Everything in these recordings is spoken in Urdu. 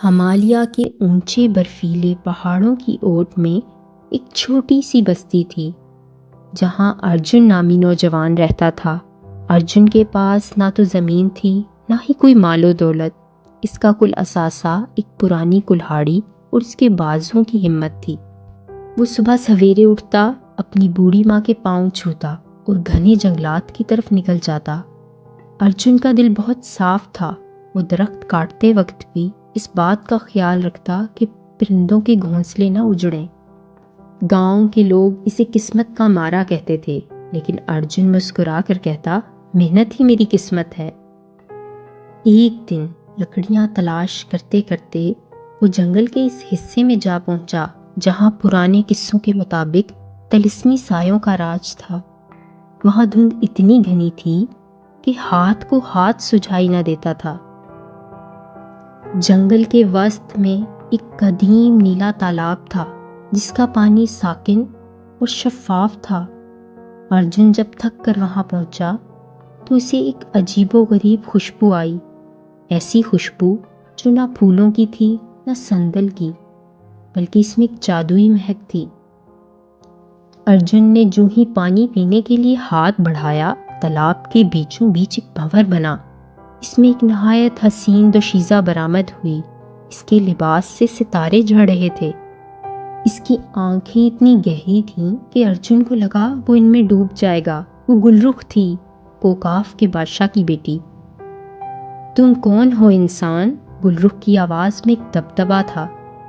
ہمالیہ کے اونچے برفیلے پہاڑوں کی اوٹ میں ایک چھوٹی سی بستی تھی جہاں ارجن نامی نوجوان رہتا تھا۔ ارجن کے پاس نہ تو زمین تھی نہ ہی کوئی مال و دولت۔ اس کا کل اثاثہ ایک پرانی کلہاڑی اور اس کے بازوؤں کی ہمت تھی۔ وہ صبح سویرے اٹھتا، اپنی بوڑھی ماں کے پاؤں چھوتا اور گھنے جنگلات کی طرف نکل جاتا۔ ارجن کا دل بہت صاف تھا۔ وہ درخت کاٹتے وقت بھی اس بات کا خیال رکھتا کہ پرندوں کے گھونسلے نہ اجڑیں۔ گاؤں کے لوگ اسے قسمت کا مارا کہتے تھے، لیکن ارجن مسکرا کر کہتا، محنت ہی میری قسمت ہے۔ ایک دن لکڑیاں تلاش کرتے کرتے وہ جنگل کے اس حصے میں جا پہنچا جہاں پرانے قصوں کے مطابق طلسمی سایوں کا راج تھا۔ وہاں دھند اتنی گھنی تھی کہ ہاتھ کو ہاتھ سجھائی نہ دیتا تھا۔ جنگل کے وسط میں ایک قدیم نیلا تالاب تھا جس کا پانی ساکن اور شفاف تھا۔ ارجن جب تھک کر وہاں پہنچا تو اسے ایک عجیب و غریب خوشبو آئی، ایسی خوشبو جو نہ پھولوں کی تھی نہ سندل کی، بلکہ اس میں ایک جادوئی مہک تھی۔ ارجن نے جو ہی پانی پینے کے لیے ہاتھ بڑھایا، تالاب کے بیچوں بیچ ایک بھنور بنا۔ اس میں ایک نہایت حسین دوشیزہ برآمد ہوئی۔ اس کے لباس سے ستارے جھڑ رہے تھے۔ اس کی آنکھیں اتنی گہری تھیں کہ ارجن کو لگا وہ ان میں ڈوب جائے گا۔ وہ گلرخ تھی، کوکاف کے بادشاہ کی بیٹی۔ تم کون ہو انسان؟ گلرخ کی آواز میں ایک دبدبا تھا،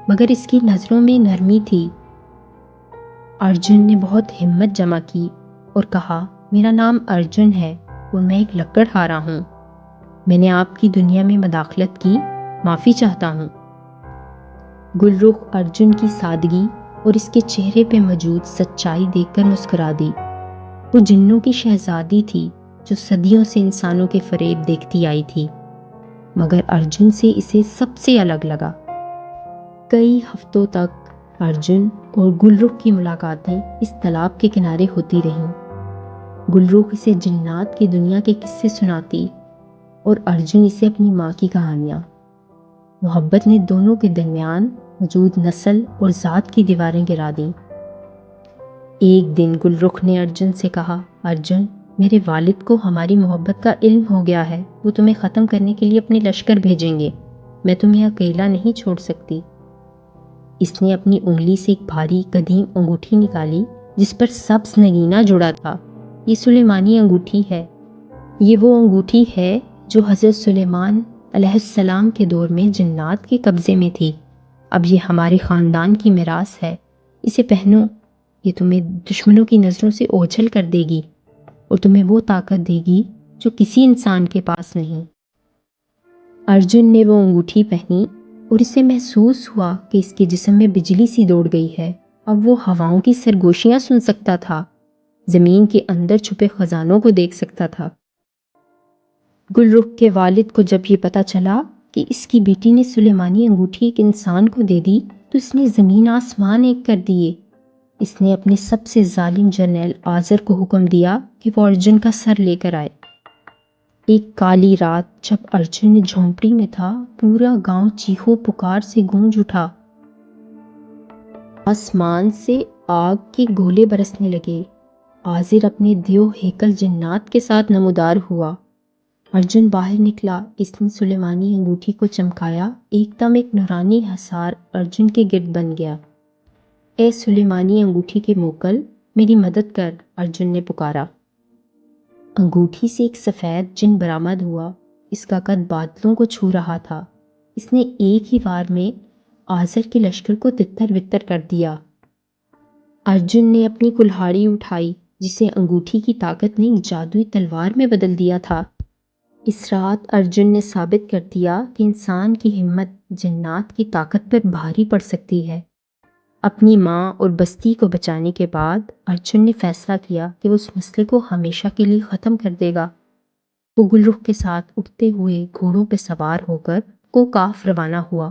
مگر اس کی نظروں میں نرمی تھی۔ ارجن نے بہت ہمت جمع کی اور کہا، میرا نام ارجن ہے اور میں ایک لکڑہارا ہوں۔ میں نے آپ کی دنیا میں مداخلت کی، معافی چاہتا ہوں۔ گلرخ ارجن کی سادگی اور اس کے چہرے پہ موجود سچائی دیکھ کر مسکرا دی۔ وہ جنوں کی شہزادی تھی جو صدیوں سے انسانوں کے فریب دیکھتی آئی تھی، مگر ارجن سے اسے سب سے الگ لگا۔ کئی ہفتوں تک ارجن اور گلرخ کی ملاقاتیں اس تالاب کے کنارے ہوتی رہیں۔ گلرخ اسے جنات کی دنیا کے قصے سناتی اور ارجن اسے اپنی ماں کی کہانیاں۔ محبت نے دونوں کے درمیان موجود نسل اور ذات کی دیواریں گرا دیں۔ ایک دن گلرخ نے ارجن سے کہا، ارجن، میرے والد کو ہماری محبت کا علم ہو گیا ہے۔ وہ تمہیں ختم کرنے کے لیے اپنے لشکر بھیجیں گے۔ میں تمہیں اکیلا نہیں چھوڑ سکتی۔ اس نے اپنی انگلی سے ایک بھاری قدیم انگوٹھی نکالی جس پر سبز نگینہ جڑا تھا۔ یہ سلیمانی انگوٹھی ہے۔ یہ وہ انگوٹھی ہے جو حضرت سلیمان علیہ السلام کے دور میں جنات کے قبضے میں تھی۔ اب یہ ہمارے خاندان کی میراث ہے۔ اسے پہنو۔ یہ تمہیں دشمنوں کی نظروں سے اوجھل کر دے گی اور تمہیں وہ طاقت دے گی جو کسی انسان کے پاس نہیں۔ ارجن نے وہ انگوٹھی پہنی اور اسے محسوس ہوا کہ اس کے جسم میں بجلی سی دوڑ گئی ہے۔ اب وہ ہواؤں کی سرگوشیاں سن سکتا تھا، زمین کے اندر چھپے خزانوں کو دیکھ سکتا تھا۔ گلرخ کے والد کو جب یہ پتہ چلا کہ اس کی بیٹی نے سلیمانی انگوٹھی ایک انسان کو دے دی تو اس نے زمین آسمان ایک کر دیے۔ اس نے اپنے سب سے ظالم جرنیل آذر کو حکم دیا کہ وہ ارجن کا سر لے کر آئے۔ ایک کالی رات جب ارجن جھونپڑی میں تھا، پورا گاؤں چیخو پکار سے گونج اٹھا۔ آسمان سے آگ کے گولے برسنے لگے۔ آذر اپنے دیو ہیکل جنات کے ساتھ نمودار ہوا۔ ارجن باہر نکلا۔ اس نے سلیمانی انگوٹھی کو چمکایا۔ ایک دم ایک نورانی حصار ارجن کے گرد بن گیا۔ اے سلیمانی انگوٹھی کے موکل، میری مدد کر، ارجن نے پکارا۔ انگوٹھی سے ایک سفید جن برآمد ہوا۔ اس کا قد بادلوں کو چھو رہا تھا۔ اس نے ایک ہی وار میں آذر کے لشکر کو تتر بتر کر دیا۔ ارجن نے اپنی کلہاڑی اٹھائی جسے انگوٹھی کی طاقت نے ایک جادوئی تلوار میں بدل دیا تھا۔ اس رات ارجن نے ثابت کر دیا کہ انسان کی ہمت جنات کی طاقت پر بھاری پڑ سکتی ہے۔ اپنی ماں اور بستی کو بچانے کے بعد ارجن نے فیصلہ کیا کہ وہ اس مسئلے کو ہمیشہ کے لیے ختم کر دے گا۔ وہ گلرخ کے ساتھ اٹھتے ہوئے گھوڑوں پہ سوار ہو کر کوکاف روانہ ہوا۔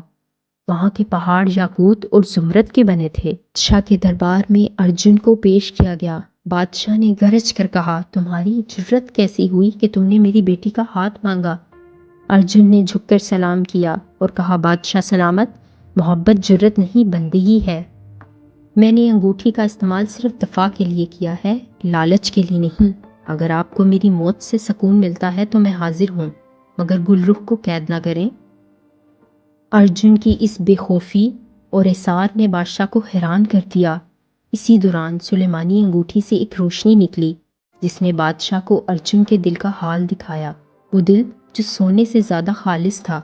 وہاں کے پہاڑ یاقوت اور زمرد کے بنے تھے۔ بادشاہ کے دربار میں ارجن کو پیش کیا گیا۔ بادشاہ نے گرج کر کہا، تمہاری جرت کیسی ہوئی کہ تم نے میری بیٹی کا ہاتھ مانگا؟ ارجن نے جھک کر سلام کیا اور کہا بادشاہ سلامت، محبت جرت نہیں بندگی ہے۔ میں نے انگوٹھی کا استعمال صرف دفاع کے لیے کیا ہے، لالچ کے لیے نہیں۔ اگر آپ کو میری موت سے سکون ملتا ہے تو میں حاضر ہوں، مگر گلرخ کو قید نہ کریں۔ ارجن کی اس بے خوفی اور اصرار نے بادشاہ کو حیران کر دیا۔ اسی دوران سلیمانی انگوٹھی سے ایک روشنی نکلی جس نے بادشاہ کو ارجن کے دل کا حال دکھایا، وہ دل جو سونے سے زیادہ خالص تھا۔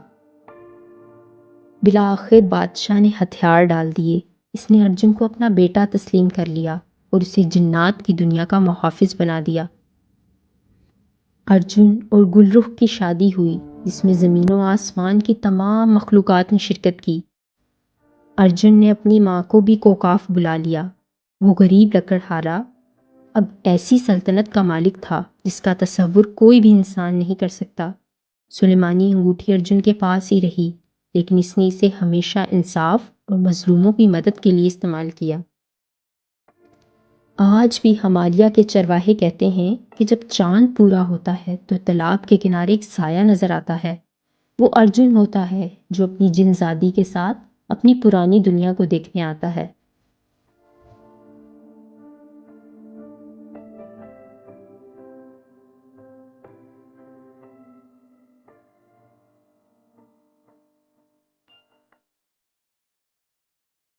بالآخر بادشاہ نے ہتھیار ڈال دیے۔ اس نے ارجن کو اپنا بیٹا تسلیم کر لیا اور اسے جنات کی دنیا کا محافظ بنا دیا۔ ارجن اور گلرخ کی شادی ہوئی جس میں زمین و آسمان کی تمام مخلوقات نے شرکت کی۔ ارجن نے اپنی ماں کو بھی کوکاف بلا لیا۔ وہ غریب لکڑہارا اب ایسی سلطنت کا مالک تھا جس کا تصور کوئی بھی انسان نہیں کر سکتا۔ سلیمانی انگوٹھی ارجن کے پاس ہی رہی، لیکن اس نے اسے ہمیشہ انصاف اور مظلوموں کی مدد کے لیے استعمال کیا۔ آج بھی ہمالیہ کے چرواہے کہتے ہیں کہ جب چاند پورا ہوتا ہے تو تالاب کے کنارے ایک سایہ نظر آتا ہے۔ وہ ارجن ہوتا ہے جو اپنی جن زادی کے ساتھ اپنی پرانی دنیا کو دیکھنے آتا ہے۔